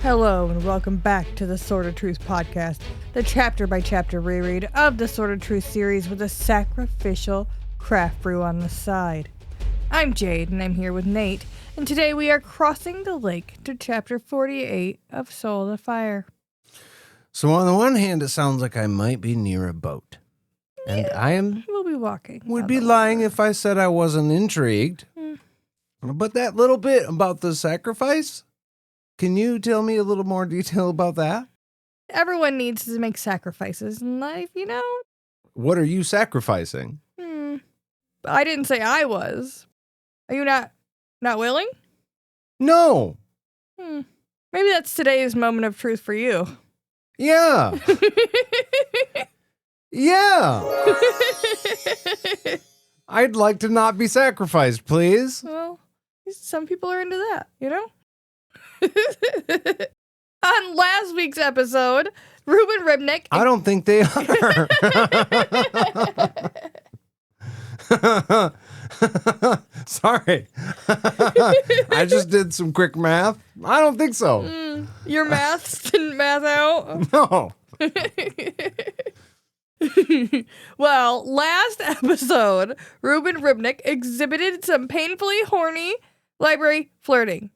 Hello and welcome back to the Sword of Truth podcast, the chapter-by-chapter reread of the Sword of Truth series with a sacrificial craft brew on the side. I'm Jade and I'm here with Nate, and today we are crossing the lake to chapter 48 of Soul of Fire. So on the one hand, it sounds like I might be near a boat. And We'll be walking. Would be lying if I said I wasn't intrigued. But that little bit about the sacrifice, can you tell me a little more detail about that? Everyone needs to make sacrifices in life, you know? What are you sacrificing? I didn't say I was. Are you not willing? No. Maybe that's today's moment of truth for you. Yeah. Yeah. I'd like to not be sacrificed, please. Well, some people are into that, you know? On last week's episode, Ruben Ribnick... I don't think they are. Sorry. I just did some quick math. I don't think so. Your maths didn't math out? No. Well, last episode, Ruben Ribnick exhibited some painfully horny library flirting.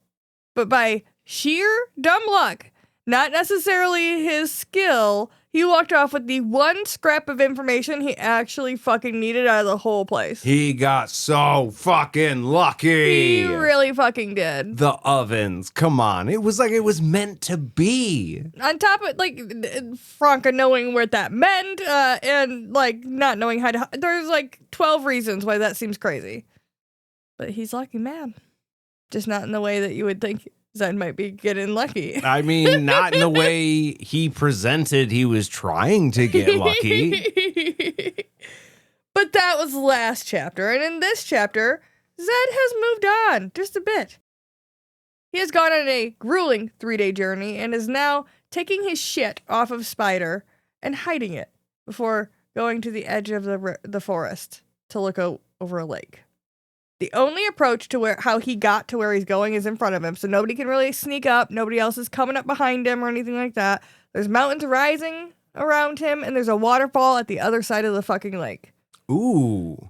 But by sheer dumb luck, not necessarily his skill, he walked off with the one scrap of information he actually fucking needed out of the whole place. He got so fucking lucky. He really fucking did. The ovens. Come on. It was like it was meant to be. On top of, like, Franca knowing what that meant, and, like, not knowing how to... There's, like, 12 reasons why that seems crazy. But he's lucky man. Just not in the way that you would think Zedd might be getting lucky. I mean, not in the way he presented he was trying to get lucky. But that was the last chapter. And in this chapter, Zedd has moved on just a bit. He has gone on a grueling 3-day journey and is now taking his shit off of Spider and hiding it before going to the edge of the forest to look over a lake. The only approach to how he got to where he's going is in front of him, so nobody can really sneak up. Nobody else is coming up behind him or anything like that. There's mountains rising around him, and there's a waterfall at the other side of the fucking lake. Ooh.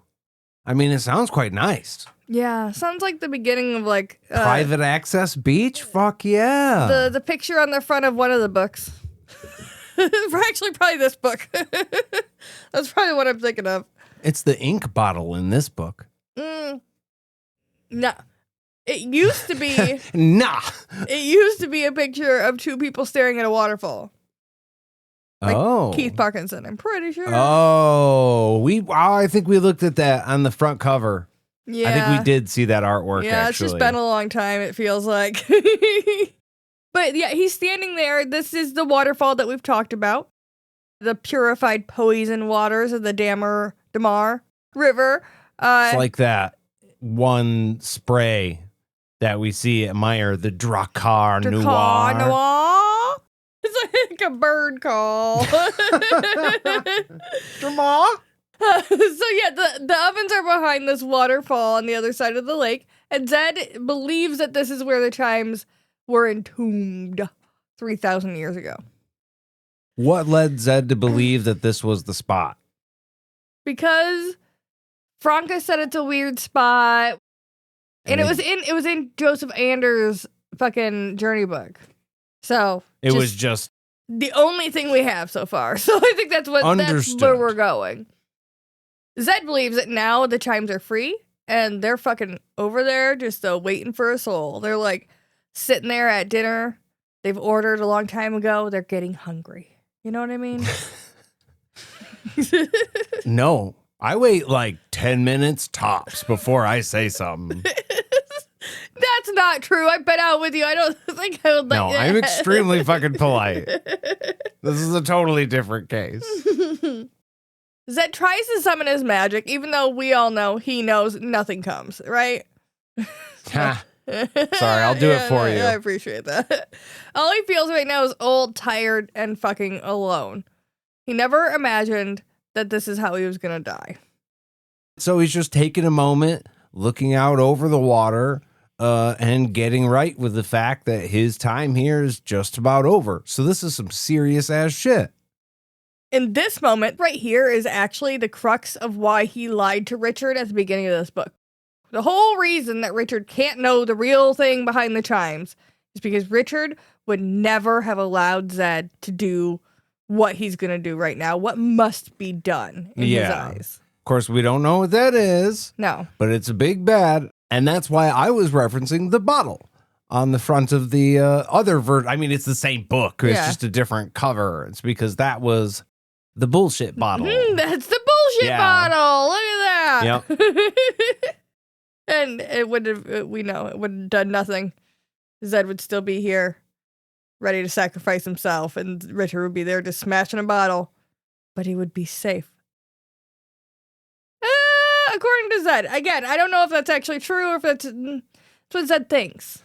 I mean, it sounds quite nice. Yeah, sounds like the beginning of, like... private access beach? Fuck yeah. The picture on the front of one of the books. Actually, probably this book. That's probably what I'm thinking of. It's the ink bottle in this book. No. It used to be... Nah. It used to be a picture of two people staring at a waterfall. Like Keith Parkinson, I'm pretty sure. I think we looked at that on the front cover. Yeah. I think we did see that artwork, Yeah, actually. It's just been a long time, it feels like. But yeah, he's standing there. This is the waterfall that we've talked about. The purified poison waters of the Damar River. It's like that one spray that we see at Meyer, the Drakkar Noir. It's like a bird call. Drama? So yeah, the ovens are behind this waterfall on the other side of the lake, and Zedd believes that this is where the Chimes were entombed 3,000 years ago. What led Zedd to believe that this was the spot? Because Franca said it's a weird spot, and it was in Joseph Anders' fucking journey book. So it was just the only thing we have so far. So I think that's where we're going. Zedd believes that now the Chimes are free, and they're fucking over there just waiting for a soul. They're like sitting there at dinner. They've ordered a long time ago. They're getting hungry. You know what I mean? No. I wait like 10 minutes tops before I say something. That's not true. I've been out with you. I don't think I would No, I'm extremely fucking polite. This is a totally different case. Zedd tries to summon his magic, even though we all know he knows nothing comes, right? Sorry, I'll do it for you. I appreciate that. All he feels right now is old, tired, and fucking alone. He never imagined that this is how he was gonna die. So he's just taking a moment, looking out over the water, and getting right with the fact that his time here is just about over. So this is some serious ass shit. In this moment right here is actually the crux of why he lied to Richard at the beginning of this book. The whole reason that Richard can't know the real thing behind the chimes is because Richard would never have allowed Zedd to do what he's going to do right now, what must be done in his eyes. Of course, we don't know what that is. No. But it's a big bad, and that's why I was referencing the bottle on the front of the other version. I mean, it's the same book. It's just a different cover. It's because that was the bullshit bottle. That's the bullshit bottle. Look at that. Yep. And it would have, we know, it would have done nothing. Zedd would still be here, ready to sacrifice himself, and Richard would be there just smashing a bottle, but he would be safe. According to Zedd. Again, I don't know if that's actually true or if that's what Zedd thinks.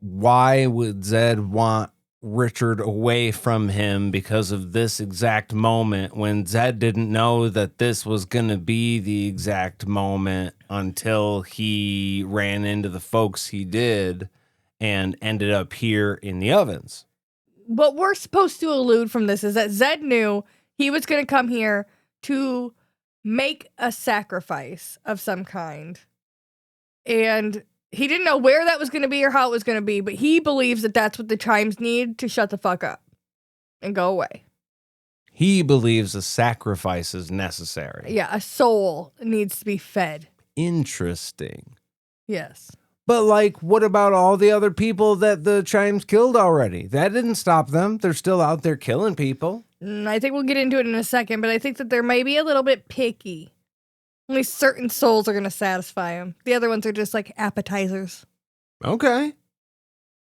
Why would Zedd want Richard away from him because of this exact moment when Zedd didn't know that this was going to be the exact moment until he ran into the folks he did and ended up here in the ovens? What we're supposed to allude from this is that Zedd knew he was going to come here to make a sacrifice of some kind. And he didn't know where that was going to be or how it was going to be, but he believes that that's what the chimes need to shut the fuck up and go away. He believes a sacrifice is necessary. Yeah, a soul needs to be fed. Interesting. Yes. But, like, what about all the other people that the chimes killed already? That didn't stop them. They're still out there killing people. I think we'll get into it in a second, but I think that they're maybe a little bit picky. Only certain souls are going to satisfy them. The other ones are just like appetizers. Okay.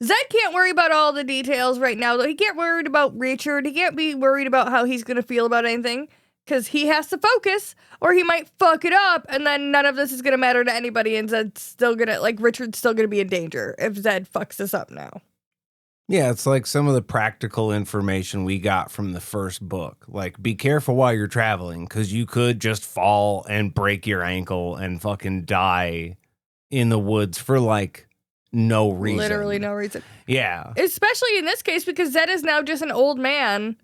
Zedd can't worry about all the details right now, though. He can't worry about Richard. He can't be worried about how he's going to feel about anything, because he has to focus, or he might fuck it up, and then none of this is going to matter to anybody, and Zedd's still going to, like, Richard's still going to be in danger if Zedd fucks this up now. Yeah, it's like some of the practical information we got from the first book. Like, be careful while you're traveling, because you could just fall and break your ankle and fucking die in the woods for, like, no reason. Literally no reason. Yeah. Especially in this case, because Zedd is now just an old man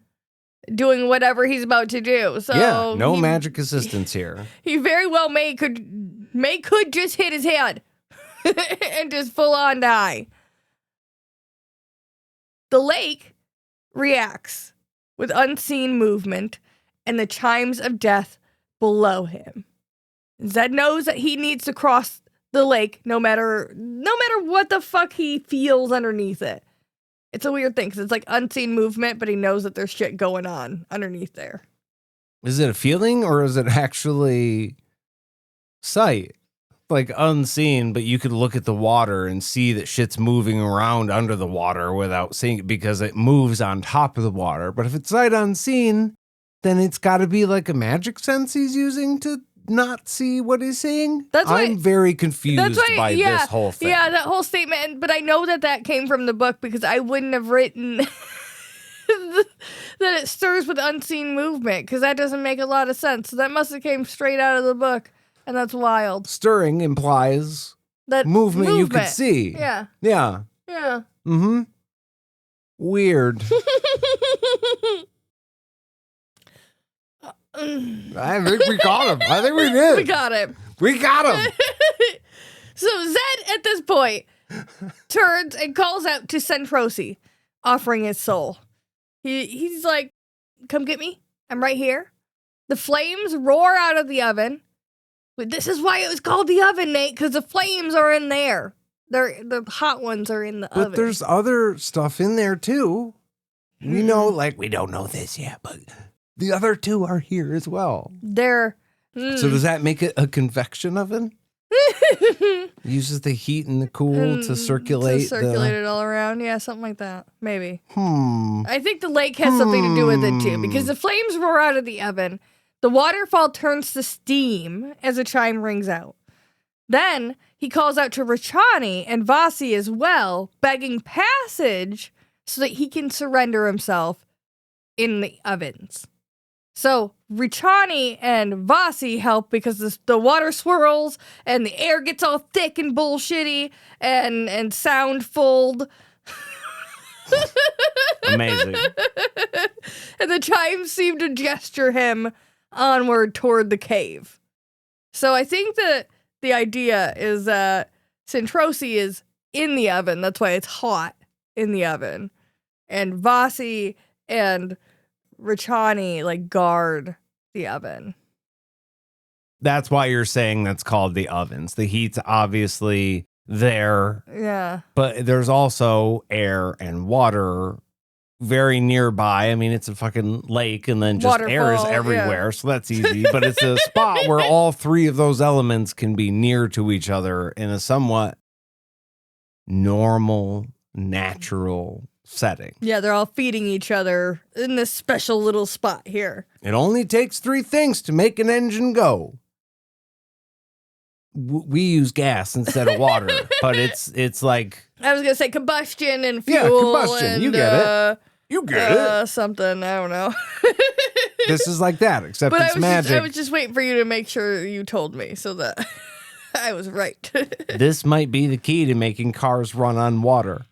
doing whatever he's about to do. So yeah, no magic assistance here. He very well could just hit his head and just full on die. The lake reacts with unseen movement and the chimes of death below him. Zedd knows that he needs to cross the lake no matter what the fuck he feels underneath it. It's a weird thing because it's like unseen movement, but he knows that there's shit going on underneath there. Is it a feeling or is it actually sight? Like unseen, but you could look at the water and see that shit's moving around under the water without seeing it because it moves on top of the water. But if it's sight unseen, then it's got to be like a magic sense he's using to not see what he's seeing. I'm very confused by this whole thing. Yeah, that whole statement. But I know that came from the book because I wouldn't have written that it stirs with unseen movement because that doesn't make a lot of sense. So that must have came straight out of the book. And that's wild. Stirring implies that movement you could see. Yeah. Yeah. Yeah. Mm-hmm. Weird. I think we got him. I think we did. We got him. We got him. So Zedd, at this point, turns and calls out to Centrosi, offering his soul. He's like, come get me. I'm right here. The flames roar out of the oven. This is why it was called the oven, Nate, because the flames are in there. The hot ones are in the oven. But there's other stuff in there, too. We know, like, we don't know this yet, but the other two are here as well. So does that make it a convection oven? Uses the heat and the cool to circulate it all around. Yeah, something like that. Maybe. I think the lake has something to do with it, too, because the flames roar out of the oven. The waterfall turns to steam as a chime rings out. Then he calls out to Rachani and Vasi as well, begging passage so that he can surrender himself in the ovens. So Richani and Vasi help because the water swirls and the air gets all thick and bullshitty and sound-fulled. Amazing. And the chimes seem to gesture him onward toward the cave. So I think that the idea is that Centrosi is in the oven. That's why it's hot in the oven. And Vasi and Richani like guard the oven. That's why you're saying that's called the ovens. The heat's obviously there. Yeah. But there's also air and water very nearby. I mean, it's a fucking lake and then just air is Waterfall, everywhere. yeah. So that's easy. But it's a spot where all three of those elements can be near to each other in a somewhat normal, natural setting. Yeah, they're all feeding each other in this special little spot here. It only takes three things to make an engine go. We use gas instead of water, but it's like... I was going to say combustion and fuel. Yeah, combustion. And, You get it. You get it. Something, I don't know. This is like that, except But it's magic. I was just waiting for you to make sure you told me so that I was right. This might be the key to making cars run on water.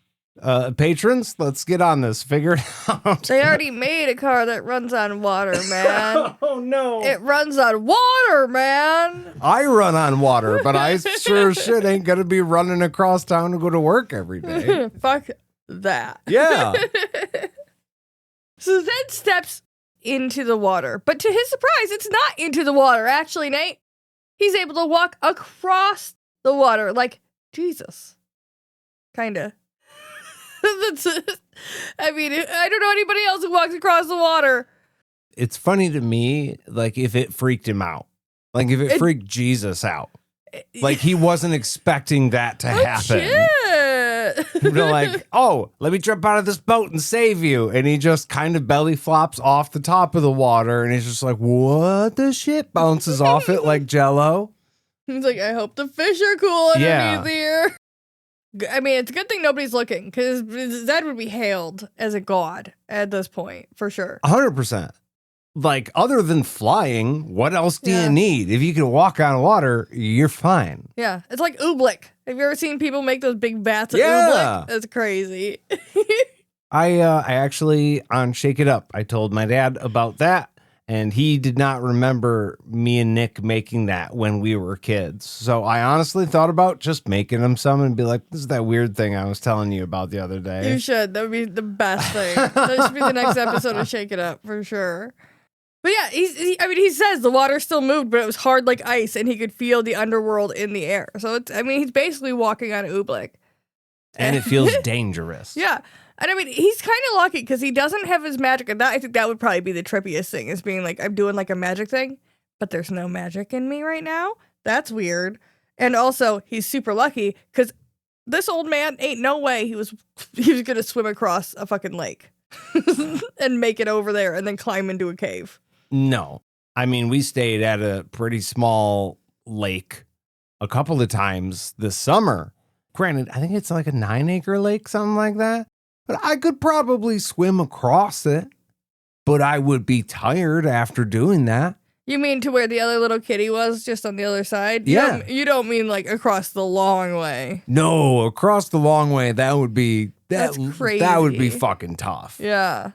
Patrons, let's get on this. Figure it out. They already made a car that runs on water, man. Oh, no. It runs on water, man. I run on water, but I sure as shit ain't going to be running across town to go to work every day. Fuck that. Yeah. So Zedd steps into the water, but to his surprise, it's not into the water. Actually, Nate, he's able to walk across the water like Jesus. Kinda. I mean, I don't know anybody else who walks across the water. It's funny to me, like, if it freaked him out. Like, if it freaked Jesus out. Like, he wasn't expecting that to happen. Shit. He'd be like, oh, let me jump out of this boat and save you. And he just kind of belly flops off the top of the water. And he's just like, what the shit? Bounces off it like Jello. He's like, I hope the fish are cool underneath Yeah. here. I mean, it's a good thing nobody's looking, because Zedd would be hailed as a god at this point, for sure. 100%. Like, other than flying, what else do Yeah. you need? If you can walk on water, you're fine. Yeah, it's like oobleck. Have you ever seen people make those big vats of Yeah. oobleck? That's crazy. I actually, on Shake It Up, I told my dad about that, and he did not remember me and Nick making that when we were kids. So I honestly thought about just making him some and be like, this is that weird thing I was telling you about the other day. You should. That would be the best thing. That should be the next episode of Shake It Up, for sure. But yeah, he says the water still moved, but it was hard like ice, and he could feel the underworld in the air. So he's basically walking on oobleck. And it feels dangerous. Yeah. And I mean, he's kind of lucky because he doesn't have his magic. And I think that would probably be the trippiest thing, is being like, I'm doing like a magic thing, but there's no magic in me right now. That's weird. And also, he's super lucky because this old man ain't no way he was going to swim across a fucking lake and make it over there and then climb into a cave. No. I mean, we stayed at a pretty small lake a couple of times this summer. Granted, I think it's like a 9-acre lake, something like that. But I could probably swim across it. But I would be tired after doing that. You mean to where the other little kitty was, just on the other side? Yeah. You don't mean like across the long way. No, across the long way, that would be... That's crazy. That would be fucking tough. Yeah.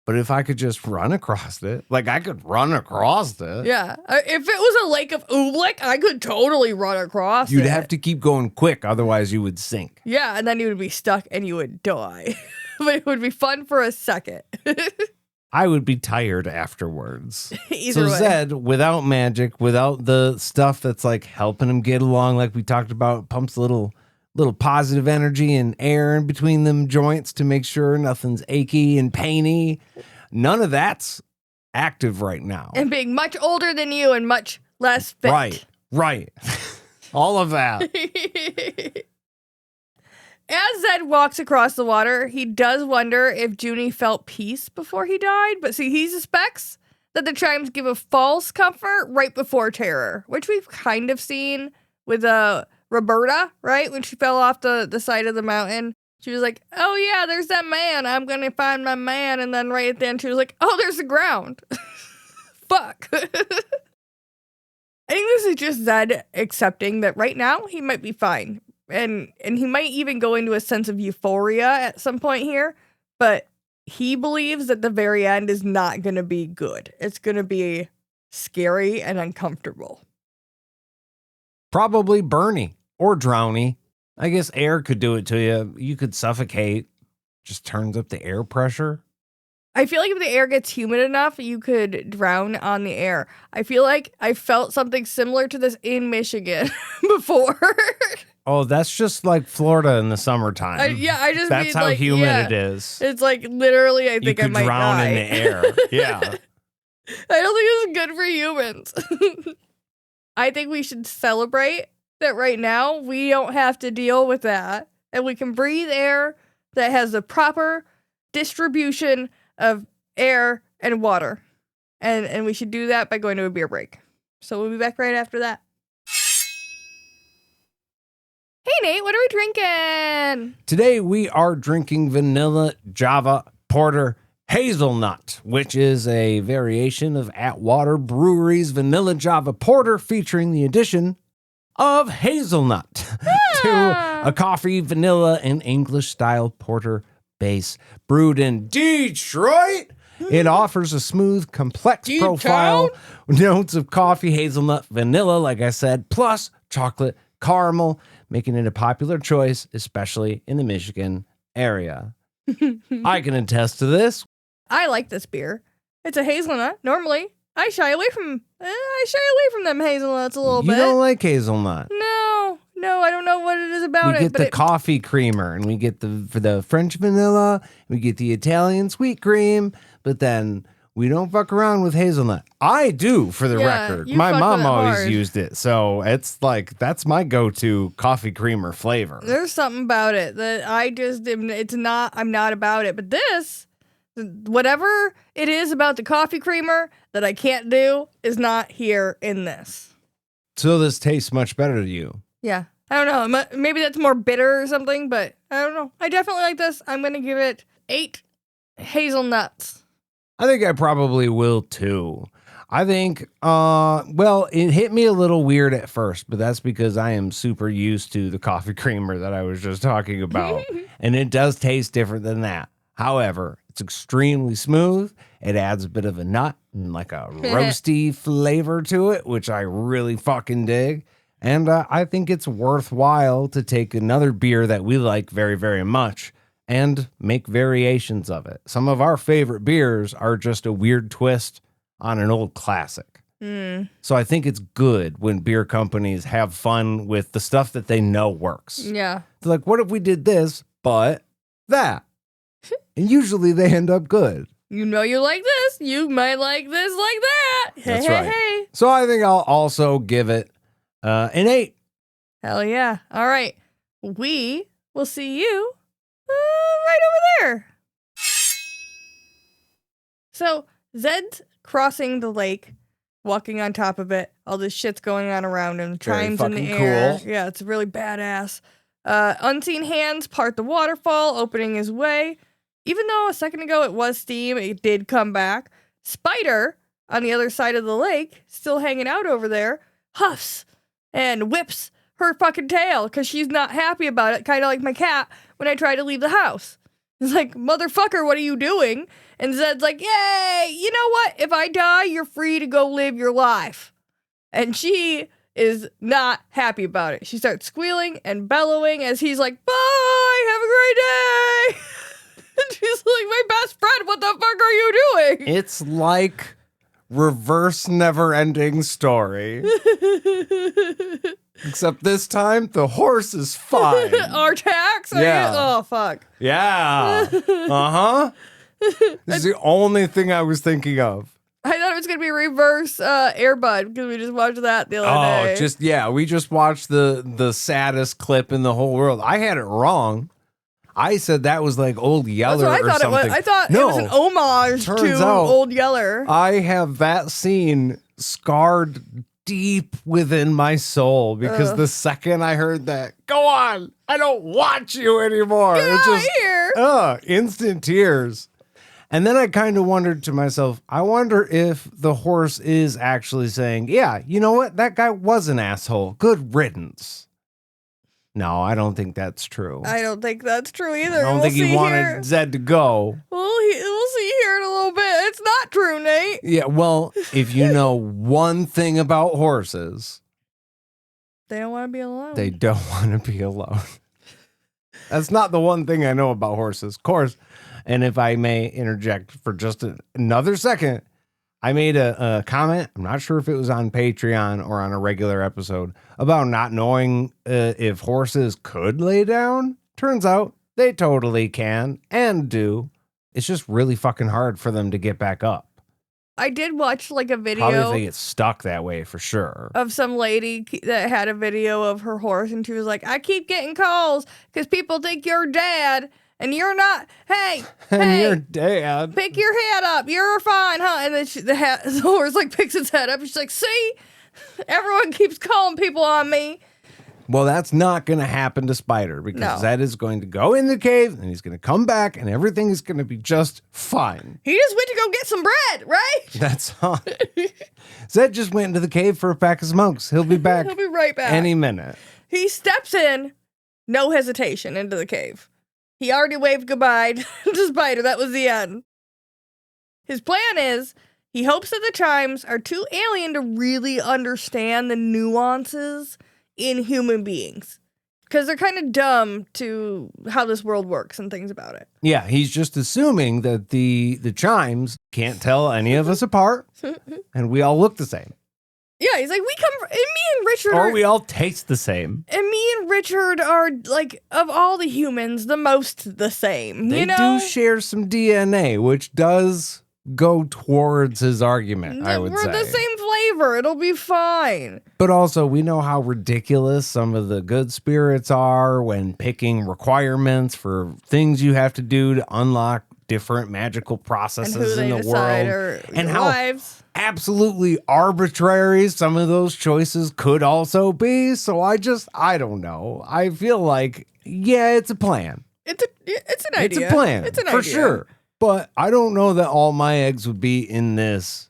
But if I could just run across it, like I could run across it. Yeah. If it was a lake of oobleck, I could totally run across You'd it. have to keep going quick, otherwise you would sink. Yeah, and then you would be stuck and you would die. But it would be fun for a second. I would be tired afterwards. Either so way. Zedd, without magic, without the stuff that's like helping him get along, like we talked about, pumps a little positive energy and air in between them joints to make sure nothing's achy and painy. None of that's active right now. And being much older than you and much less fit. Right. All of that. As Zedd walks across the water, he does wonder if Junie felt peace before he died. But see, he suspects that the chimes give a false comfort right before terror, which we've kind of seen with Roberta, right? When she fell off the side of the mountain. She was like, oh yeah, there's that man. I'm going to find my man. And then right at the end, she was like, oh, there's the ground. fuck? I think this is just Zedd accepting that right now he might be fine. And he might even go into a sense of euphoria at some point here. But he believes that the very end is not going to be good. It's going to be scary and uncomfortable. Probably burny or drowny. I guess air could do it to you. You could suffocate. Just turns up the air pressure. I feel like if the air gets humid enough, you could drown on the air. I feel like I felt something similar to this in Michigan before. Oh, that's just like Florida in the summertime. I just that's mean, how like, humid yeah. it is. It's like literally, I You think I could might drown die. in the air. Yeah. I don't think it's good for humans. I think we should celebrate that right now we don't have to deal with that. And we can breathe air that has the proper distribution of air and water. And we should do that by going to a beer break. So we'll be back right after that. Hey Nate, what are we drinking? Today we are drinking vanilla Java porter hazelnut, which is a variation of Atwater Brewery's vanilla Java porter featuring the addition of hazelnut to a coffee, vanilla, and English-style porter base. Brewed in Detroit, it offers a smooth, complex Deep profile, notes of coffee, hazelnut, vanilla, like I said, plus chocolate caramel, making it a popular choice, especially in the Michigan area. I can attest to this. I like this beer. It's a hazelnut. Normally, I shy away from them hazelnuts a little bit. You don't like hazelnut. No, I don't know what it is about We it. get the coffee creamer, and we get the French vanilla, we get the Italian sweet cream, but then we don't fuck around with hazelnut. I do, for the record. you My fuck mom with it always hard. used it, so it's like that's my go-to coffee creamer flavor. There's something about it that I just am. I'm not about it. But this, whatever it is about the coffee creamer that I can't do, is not here in this. So this tastes much better to you. Yeah. I don't know. Maybe that's more bitter or something, but I don't know. I definitely like this. I'm going to give it 8 hazelnuts. I think I probably will too. I think, well, it hit me a little weird at first, but that's because I am super used to the coffee creamer that I was just talking about. And it does taste different than that. However, it's extremely smooth. It adds a bit of a nut and like a roasty flavor to it, which I really fucking dig. And I think it's worthwhile to take another beer that we like very, very much and make variations of it. Some of our favorite beers are just a weird twist on an old classic. So I think it's good when beer companies have fun with the stuff that they know works. Yeah. They're like, what if we did this, but that? And usually they end up good. You know you like this. You might like this like that. That's hey, right. hey. So I think I'll also give it an 8. Hell yeah. All right. We will see you right over there. So Zedd's crossing the lake, walking on top of it. All this shit's going on around him. Chimes in the fucking air. cool. Yeah, it's really badass. Unseen hands part the waterfall, opening his way. Even though a second ago it was steam, it did come back. Spider, on the other side of the lake, still hanging out over there, huffs and whips her fucking tail because she's not happy about it, kind of like my cat when I try to leave the house. It's like, motherfucker, what are you doing? And Zedd's like, yay, you know what? If I die, you're free to go live your life. And she is not happy about it. She starts squealing and bellowing as he's like, bye, have a great day. And she's like, my best friend, what the fuck are you doing? It's like reverse never-ending story. Except this time, the horse is fine. Our tax? Yeah. Oh, fuck. Yeah. Uh-huh. This is the only thing I was thinking of. I thought it was going to be reverse Airbud because we just watched that the other day. We just watched the saddest clip in the whole world. I had it wrong. I said that was like Old Yeller That's what I thought or something. it was. I thought it was an homage Turns to out Old Yeller. I have that scene scarred deep within my soul because the second I heard that, go on, I don't watch you anymore. Get It's out just here. instant tears. And then I kind of wondered to myself, I wonder if the horse is actually saying, yeah, you know what? That guy was an asshole. Good riddance. No, I don't think that's true. I don't think that's true either. I don't think he wanted Zedd to go. We'll see here in a little bit. It's not true, Nate. Yeah, well, if you know one thing about horses, they don't want to be alone. They don't want to be alone. That's not the one thing I know about horses. Of course, and if I may interject for just another second, I made a comment. I'm not sure if it was on Patreon or on a regular episode about not knowing if horses could lay down. Turns out they totally can and do. It's just really fucking hard for them to get back up. I did watch like a video. Probably if they get stuck that way for sure. Of some lady that had a video of her horse, and she was like, I keep getting calls because people think you're dad. And you're not. Hey, and your dad. Pick your head up. You're fine, huh? And then the horse like picks its head up. And she's like, see, everyone keeps calling people on me. Well, that's not going to happen to Spider because Zedd is going to go in the cave and he's going to come back and everything is going to be just fine. He just went to go get some bread, right? That's all. Zedd just went into the cave for a pack of smokes. He'll be back. He'll be right back any minute. He steps in, no hesitation, into the cave. He already waved goodbye to Spider. That was the end. His plan is, he hopes that the Chimes are too alien to really understand the nuances in human beings. Because they're kind of dumb to how this world works and things about it. Yeah, he's just assuming that the Chimes can't tell any of us apart, and we all look the same. Yeah, he's like, and me and Richard or we all taste the same. And me and Richard are, like, of all the humans, the most the same, They do share some DNA, which does go towards his argument, I would say. We're the same flavor. It'll be fine. But also, we know how ridiculous some of the good spirits are when picking requirements for things you have to do to unlock different magical processes in the world. And how absolutely arbitrary some of those choices could also be. So I don't know. I feel like, yeah, it's a plan. It's an idea. It's a plan. It's an for idea. Sure. But I don't know that all my eggs would be in this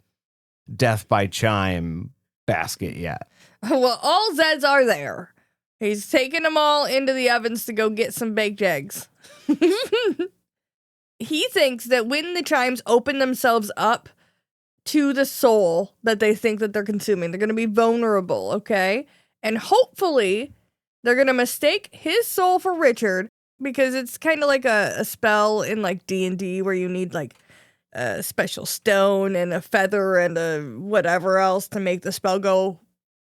death by chime basket yet. Well, all Zeds are there. He's taking them all into the ovens to go get some baked eggs. He thinks that when the Chimes open themselves up to the soul that they think that they're consuming, they're going to be vulnerable, okay? And hopefully, they're going to mistake his soul for Richard, because it's kind of like a spell in like D&D where you need like a special stone and a feather and a whatever else to make the spell go.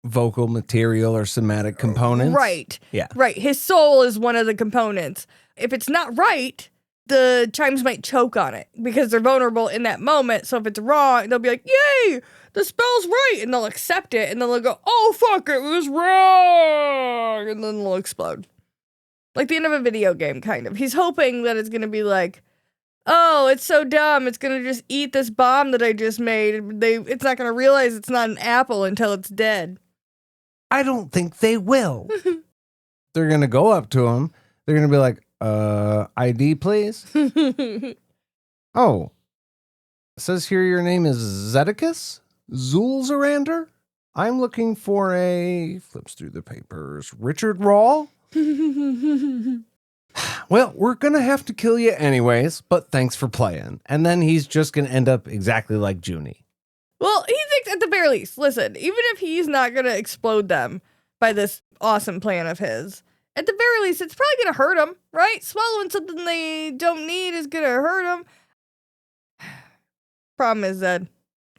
Vocal material or somatic components. Right. Yeah. Right. His soul is one of the components. If it's not right, the Chimes might choke on it because they're vulnerable in that moment. So if it's wrong, they'll be like, yay, the spell's right. And they'll accept it. And then they'll go, oh, fuck, it was wrong. And then they'll explode. Like the end of a video game, kind of. He's hoping that it's going to be like, oh, it's so dumb. It's going to just eat this bomb that I just made. It's not going to realize it's not an apple until it's dead. I don't think they will. They're going to go up to him. They're going to be like, ID, please. Oh, it says here your name is Zeddicus Zulzerander. I'm looking for flips through the papers, Richard Rawl. Well, we're going to have to kill you anyways, but thanks for playing. And then he's just going to end up exactly like Junie. Well, he thinks at the very least, listen, even if he's not going to explode them by this awesome plan of his, at the very least, it's probably going to hurt them, right? Swallowing something they don't need is going to hurt them. Problem is, Zedd,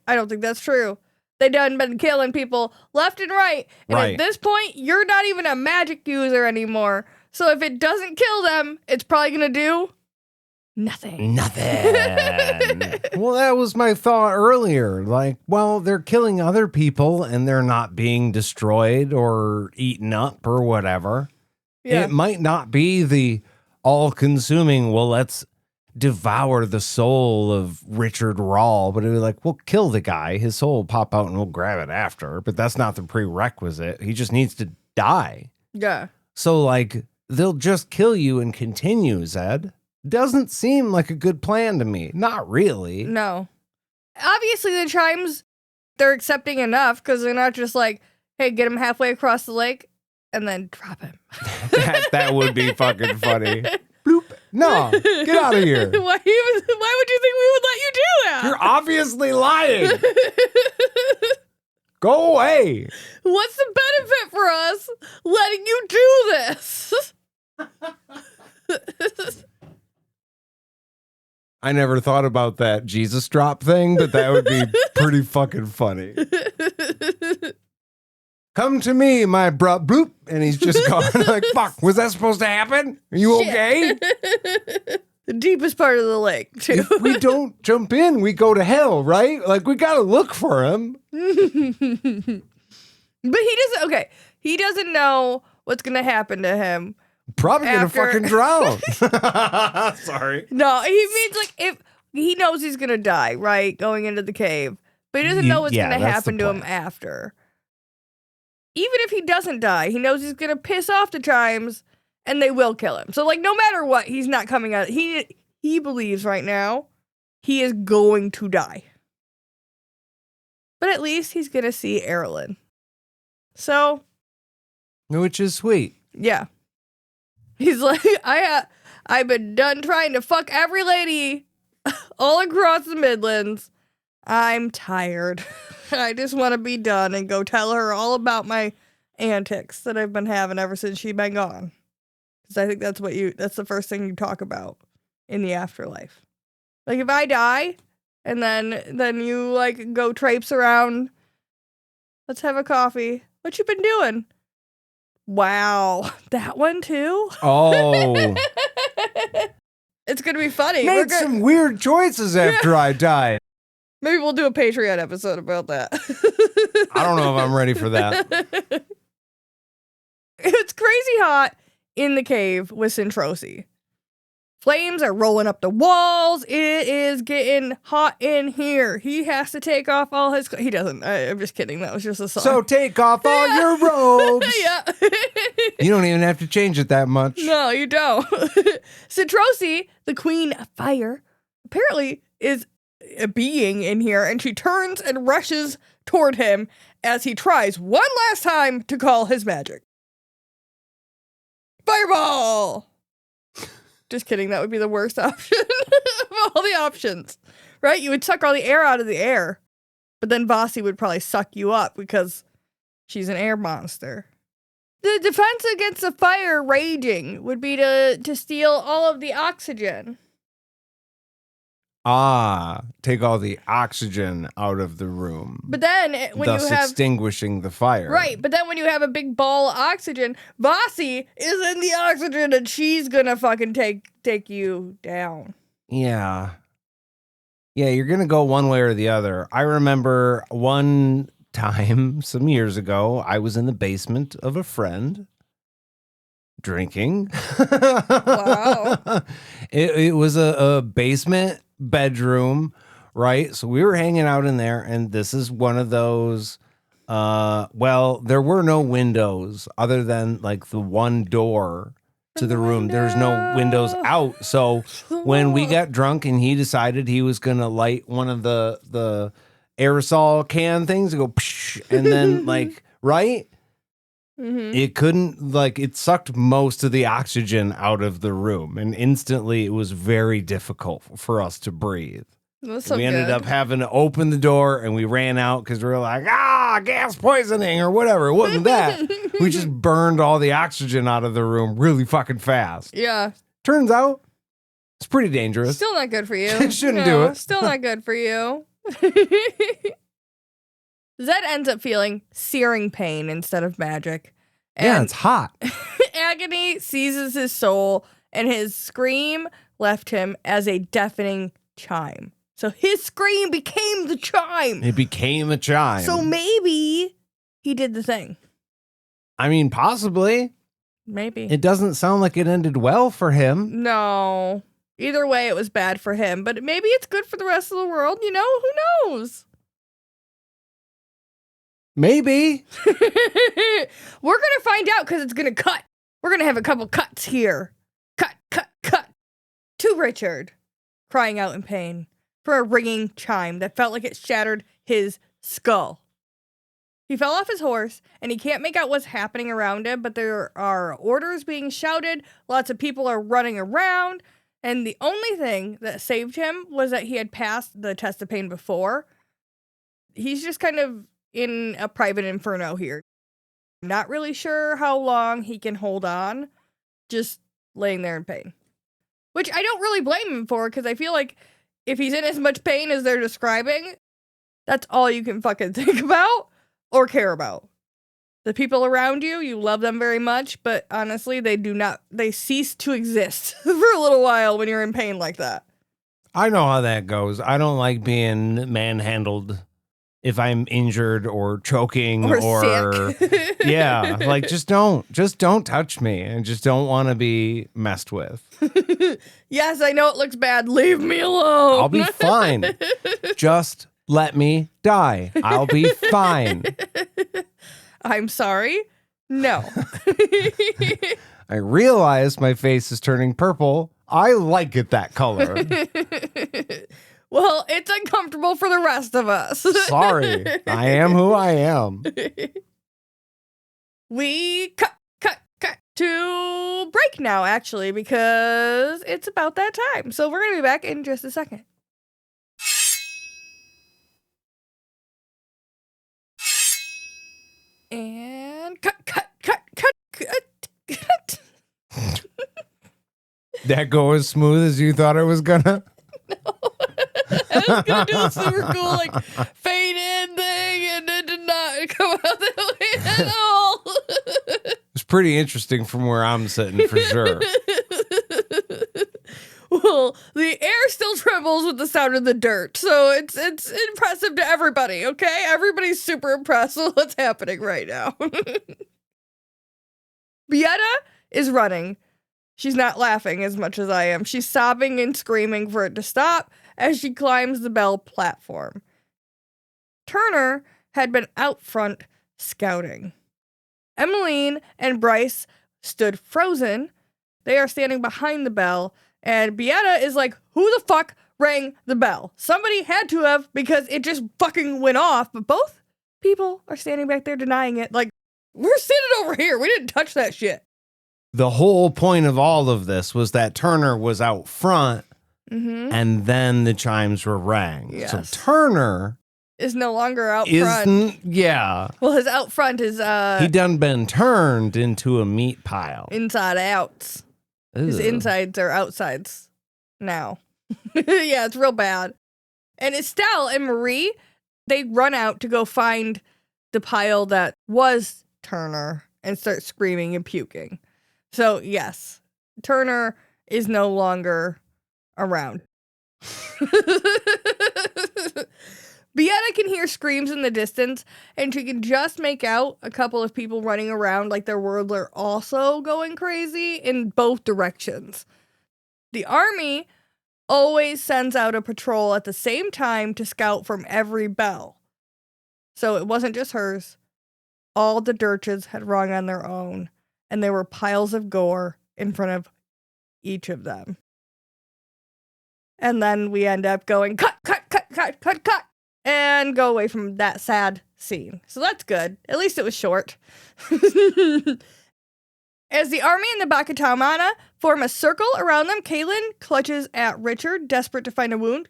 I don't think that's true. They done been killing people left and right. And at this point, you're not even a magic user anymore. So if it doesn't kill them, it's probably going to do nothing. Well, that was my thought earlier. Like, well, they're killing other people and they're not being destroyed or eaten up or whatever. Yeah. It might not be the all-consuming, well, let's devour the soul of Richard Rawl, but it'd be like, we'll kill the guy, his soul will pop out and we'll grab it after, but that's not the prerequisite. He just needs to die. Yeah. So like they'll just kill you and continue, Zedd. doesn't seem like a good plan to me. Not really. No. Obviously, the Chimes, they're accepting enough because they're not just like, hey, get him halfway across the lake and then drop him. that would be fucking funny. Bloop. No, get out of here. Why would you think we would let you do that? You're obviously lying. Go away. What's the benefit for us letting you do this? I never thought about that Jesus drop thing, but that would be pretty fucking funny. Come to me, my bloop. And he's just gone like, fuck, was that supposed to happen? Are you okay? The deepest part of the lake, too. If we don't jump in, we go to hell, right? Like, we gotta look for him. But he doesn't know what's gonna happen to him. Probably gonna fucking drown. Sorry. No, he means like if he knows he's gonna die, right? Going into the cave. But he doesn't know what's gonna happen to him after. Even if he doesn't die, he knows he's gonna piss off the Chimes and they will kill him. So like no matter what, he's not coming out. He believes right now he is going to die. But at least he's gonna see Erilyn. So which is sweet. yeah. He's like, I've been done trying to fuck every lady all across the Midlands. I'm tired. I just want to be done and go tell her all about my antics that I've been having ever since she's been gone. Because I think that's the first thing you talk about in the afterlife. Like if I die and then you like go traipse around, let's have a coffee. What you been doing? Wow, that one too? Oh. It's going to be funny. Made some weird choices after I died. Maybe we'll do a Patreon episode about that. I don't know if I'm ready for that. It's crazy hot in the cave with Centrosi. Flames are rolling up the walls. It is getting hot in here. He has to take off all his... He doesn't. I'm just kidding. That was just a song. So take off all your robes. Yeah. You don't even have to change it that much. No, you don't. Centrosi, the queen of fire, apparently is a being in here, and she turns and rushes toward him as he tries one last time to call his magic. Fireball! Just kidding, that would be the worst option of all the options. Right? You would suck all the air out of the air. But then Vasi would probably suck you up because she's an air monster. The defense against the fire raging would be to steal all of the oxygen. Take all the oxygen out of the room. But then when thus you have extinguishing the fire. Right, but then when you have a big ball of oxygen, Vasi is in the oxygen and she's gonna fucking take you down. Yeah. Yeah, you're gonna go one way or the other. I remember one time some years ago, I was in the basement of a friend drinking. Wow. It was a basement bedroom, right? So we were hanging out in there, and this is one of those well, there were no windows other than like the one door to the room. There's no windows out. So when we got drunk and he decided he was gonna light one of the aerosol can things and go psh, and then like right, it couldn't, like, it sucked most of the oxygen out of the room, and instantly it was very difficult for us to breathe. We ended up having to open the door, and we ran out because we were like, gas poisoning or whatever. It wasn't that. We just burned all the oxygen out of the room really fucking fast. Yeah. Turns out it's pretty dangerous. Still not good for you. Shouldn't do it. Still not good for you. Zedd ends up feeling searing pain instead of magic. And yeah, it's hot. agony seizes his soul, and his scream left him as a deafening chime. So his scream became the chime. It became a chime. So maybe he did the thing. I mean, possibly. Maybe. It doesn't sound like it ended well for him. No. Either way, it was bad for him, but maybe it's good for the rest of the world. You know, who knows? Maybe. We're going to find out because it's going to cut. We're going to have a couple cuts here. Cut, cut, cut. 2 to Richard, crying out in pain for a ringing chime that felt like it shattered his skull. He fell off his horse, and he can't make out what's happening around him, but there are orders being shouted, lots of people are running around, and the only thing that saved him was that he had passed the test of pain before. He's just kind of in a private inferno here. Not really sure how long he can hold on, just laying there in pain. Which I don't really blame him for, because I feel like if he's in as much pain as they're describing, that's all you can fucking think about or care about. The people around you, you love them very much, but honestly, they cease to exist for a little while when you're in pain like that. I know how that goes. I don't like being manhandled if I'm injured or choking or sick. Yeah, like just don't touch me, and just don't want to be messed with. Yes, I know it looks bad. Leave me alone. I'll be fine. Just let me die. I'll be fine. I'm sorry. No. I realize my face is turning purple. I like it that color. Well, it's uncomfortable for the rest of us. Sorry. I am who I am. We cut to break now, actually, because it's about that time. So we're going to be back in just a second. And cut. That go as smooth as you thought it was gonna? No. I was going to do a super cool, like, fade in thing, and it did not come out that way at all. It's pretty interesting from where I'm sitting, for sure. Well, the air still trembles with the sound of the dirt, so it's impressive to everybody, okay? Everybody's super impressed with what's happening right now. Beata is running. She's not laughing as much as I am. She's sobbing and screaming for it to stop as she climbs the bell platform. Turner had been out front scouting. Emmeline and Bryce stood frozen. They are standing behind the bell, and Beata is like, who the fuck rang the bell? Somebody had to have, because it just fucking went off, but both people are standing back there denying it. Like, we're sitting over here. We didn't touch that shit. The whole point of all of this was that Turner was out front, and then the chimes were rang. Yes. So Turner is no longer out front. Yeah. Well, his out front is he done been turned into a meat pile. Inside outs. His Ugh. insides are outsides now. Yeah, it's real bad. And Estelle and Marie, they run out to go find the pile that was Turner and start screaming and puking. So, yes, Turner is no longer around. Beata can hear screams in the distance, and she can just make out a couple of people running around like their worlds are also going crazy in both directions. The army always sends out a patrol at the same time to scout from every bell. So it wasn't just hers. All the Dirtches had rung on their own, and there were piles of gore in front of each of them. And then we end up going, cut, and go away from that sad scene. So that's good. At least it was short. As the army and the Bakatamana form a circle around them, Kaylin clutches at Richard, desperate to find a wound.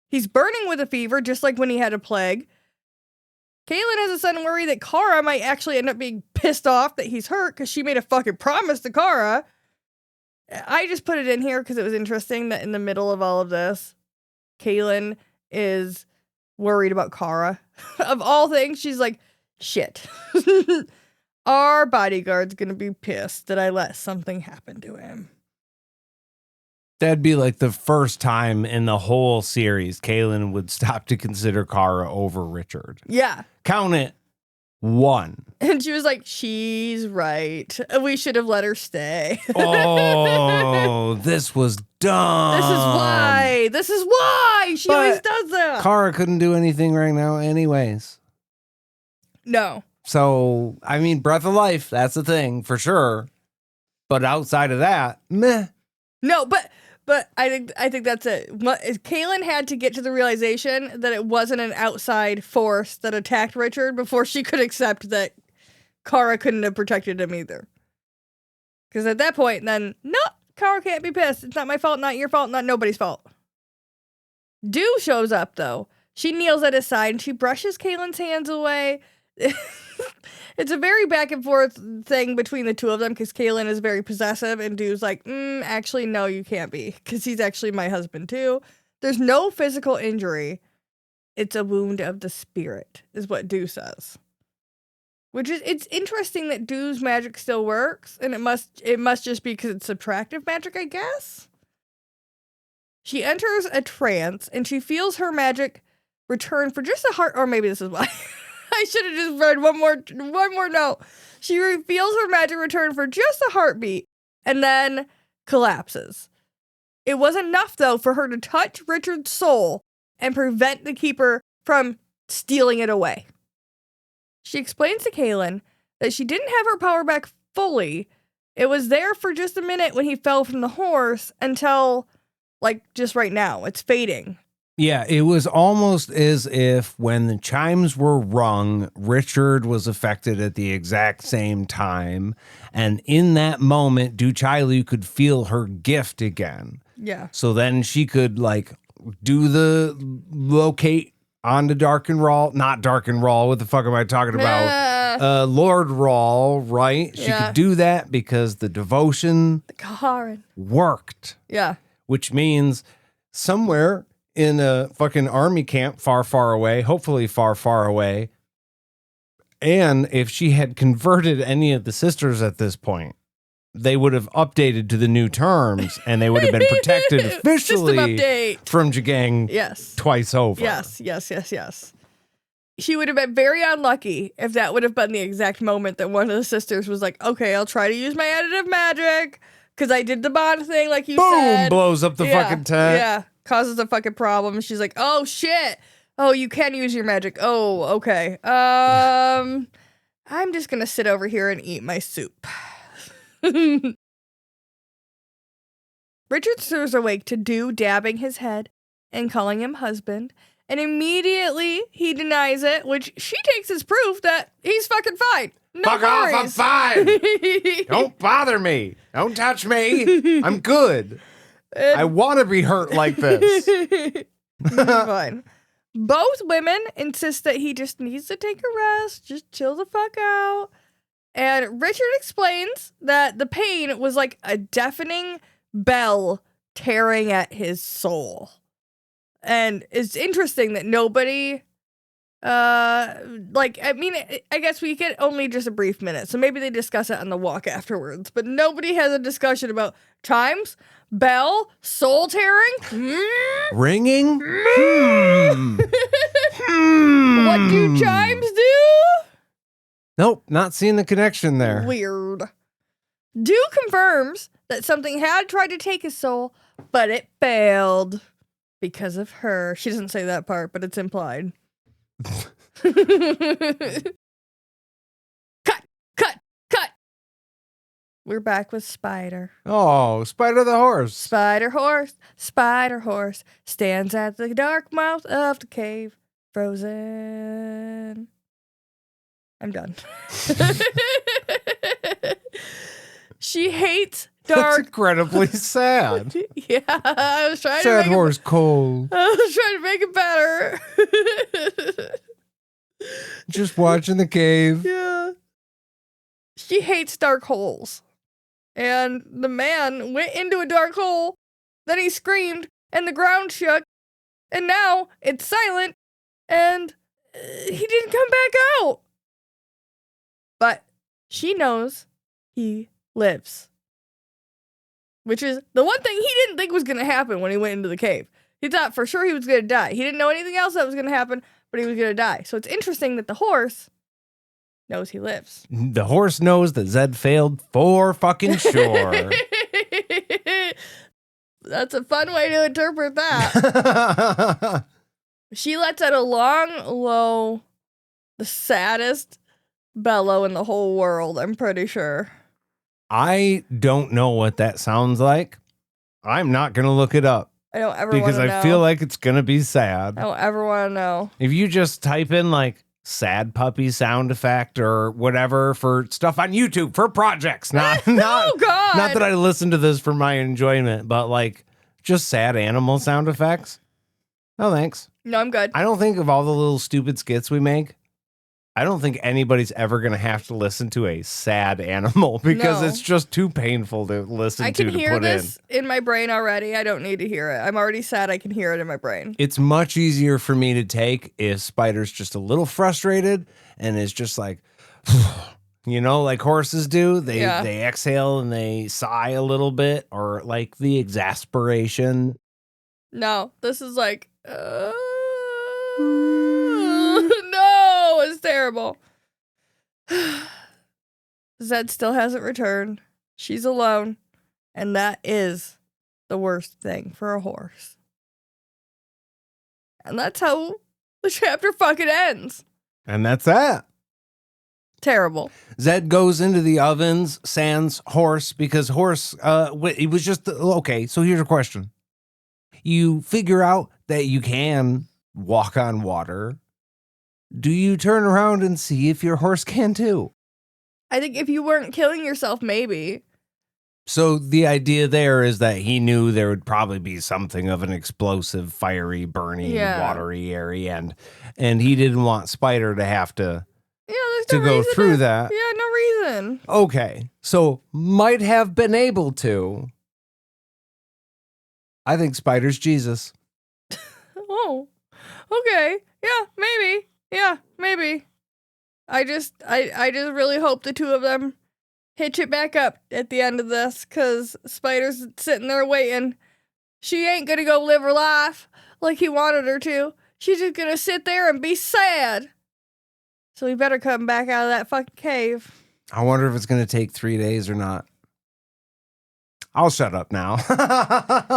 He's burning with a fever, just like when he had a plague. Kaylin has a sudden worry that Kara might actually end up being pissed off that he's hurt because she made a fucking promise to Kara. I just put it in here because it was interesting that in the middle of all of this, Kaylin is worried about Kara. Of all things, she's like, shit. Our bodyguard's gonna be pissed that I let something happen to him. That'd be like the first time in the whole series Kaylin would stop to consider Kara over Richard. Yeah. Count it. 1. And she was like, she's right. We should have let her stay. Oh, this was dumb. This is why. She always does that. Kara couldn't do anything right now anyways. No. So, I mean, breath of life, that's the thing for sure. But outside of that, meh. No, but But I think that's it. Kaylin had to get to the realization that it wasn't an outside force that attacked Richard before she could accept that Kara couldn't have protected him either. Because at that point, then, no, Kara can't be pissed. It's not my fault, not your fault, not nobody's fault. Dew shows up, though. She kneels at his side and she brushes Kaylin's hands away. It's a very back and forth thing between the two of them because Kaylin is very possessive and Dew's like, actually, no, you can't be because he's actually my husband too. There's no physical injury. It's a wound of the spirit is what Dew says. It's interesting that Dew's magic still works and it must just be because it's subtractive magic, I guess. She enters a trance and she feels her magic return for just a heart, or maybe this is why. I should have just read one more note. She feels her magic return for just a heartbeat and then collapses. It was enough, though, for her to touch Richard's soul and prevent the Keeper from stealing it away. She explains to Kaylin that she didn't have her power back fully. It was there for just a minute when he fell from the horse until, just right now. It's fading. Yeah, it was almost as if when the chimes were rung, Richard was affected at the exact same time. And in that moment, Duchailu could feel her gift again. Yeah. So then she could, do the locate on the not Darken Rawl. What the fuck am I talking about? Lord Rawl, right? She could do that because the devotion worked. Yeah. Which means somewhere in a fucking army camp far, far away, hopefully far, far away. And if she had converted any of the sisters at this point, they would have updated to the new terms and they would have been protected officially from Jagang twice over. Yes. She would have been very unlucky if that would have been the exact moment that one of the sisters was like, okay, I'll try to use my additive magic because I did the bond thing like you said. Boom! Blows up the fucking tent. Yeah. Causes a fucking problem. She's like, oh shit. Oh, you can use your magic. Oh, okay. I'm just gonna sit over here and eat my soup. Richard stirs awake to Dew dabbing his head and calling him husband, and immediately he denies it, which she takes as proof that he's fucking fine. No Fuck worries. off, I'm fine. Don't bother me. Don't touch me. I'm good. I want to be hurt like this. Fine. Both women insist that he just needs to take a rest, just chill the fuck out. And Richard explains that the pain was like a deafening bell tearing at his soul. And it's interesting that nobody, I guess we get only just a brief minute, so maybe they discuss it on the walk afterwards, but nobody has a discussion about chimes, bell, soul tearing, ringing. What do chimes do? Nope, not seeing the connection there. Weird. Dew confirms that something had tried to take his soul, but it failed because of her. She doesn't say that part, but it's implied. Cut. We're back with Spider. Oh, Spider the horse. Spider horse stands at the dark mouth of the cave, frozen. I'm done. She hates dark. That's incredibly sad. Yeah, I was trying sad to make horse cold. I was trying to make it better. Just watching the cave. Yeah. She hates dark holes. And the man went into a dark hole, then he screamed, and the ground shook, and now it's silent, and he didn't come back out. But she knows he lives. Which is the one thing he didn't think was going to happen when he went into the cave. He thought for sure he was going to die. He didn't know anything else that was going to happen, but he was going to die. So it's interesting that the horse knows he lives. The horse knows that Zedd failed for fucking sure. That's a fun way to interpret that. She lets out a long, low, the saddest bellow in the whole world, I'm pretty sure. I don't know what that sounds like, I'm not going to look it up I don't ever want to because know. I feel like it's going to be sad. I don't ever want to know. If you just type in like sad puppy sound effect or whatever for stuff on YouTube for projects, not Oh, God. not that I listen to this for my enjoyment, but like just sad animal sound effects. No, thanks. No, I'm good. I don't think of all the little stupid skits we make. I don't think anybody's ever going to have to listen to a sad animal because No. it's just too painful to listen I to can put hear in. this in my brain already. I don't need to hear it. I'm already sad. I can hear it in my brain. It's much easier for me to take if Spider's just a little frustrated and is just like, like horses do. They exhale and they sigh a little bit, or like the exasperation. No, this is like, no, it's terrible. Zedd still hasn't returned. She's alone. And that is the worst thing for a horse. And that's how the chapter fucking ends. And that's that. Terrible. Zedd goes into the ovens, sans horse, because horse, it was just, okay, so here's a question. You figure out that you can walk on water. Do you turn around and see if your horse can too? I think if you weren't killing yourself, maybe. So the idea there is that he knew there would probably be something of an explosive, fiery, burning, watery area, and he didn't want Spider to have to go through that. Yeah, no reason. Okay, so might have been able to. I think Spider's Jesus. Oh, okay. Yeah, maybe. Yeah, maybe. I just really hope the two of them hitch it back up at the end of this, because Spider's sitting there waiting. She ain't gonna go live her life like he wanted her to. She's just gonna sit there and be sad. So we better come back out of that fucking cave. I wonder if it's going to take 3 days or not. I'll shut up now.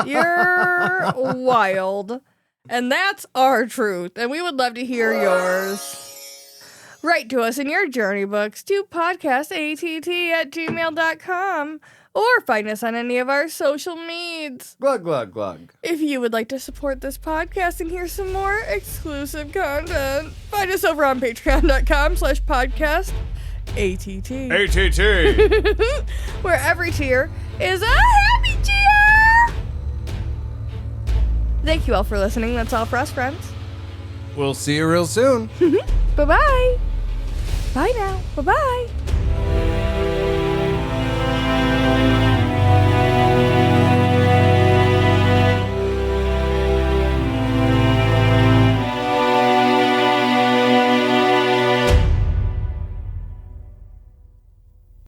You're wild. And that's our truth. And we would love to hear yours. Write to us in your journey books to podcastatt@gmail.com or find us on any of our social medias. Glug, glug, glug. If you would like to support this podcast and hear some more exclusive content, find us over on patreon.com/podcastatt. ATT. Where every tier is a happy cheer! Thank you all for listening. That's all for us, friends. We'll see you real soon. Bye-bye. Bye now. Bye-bye.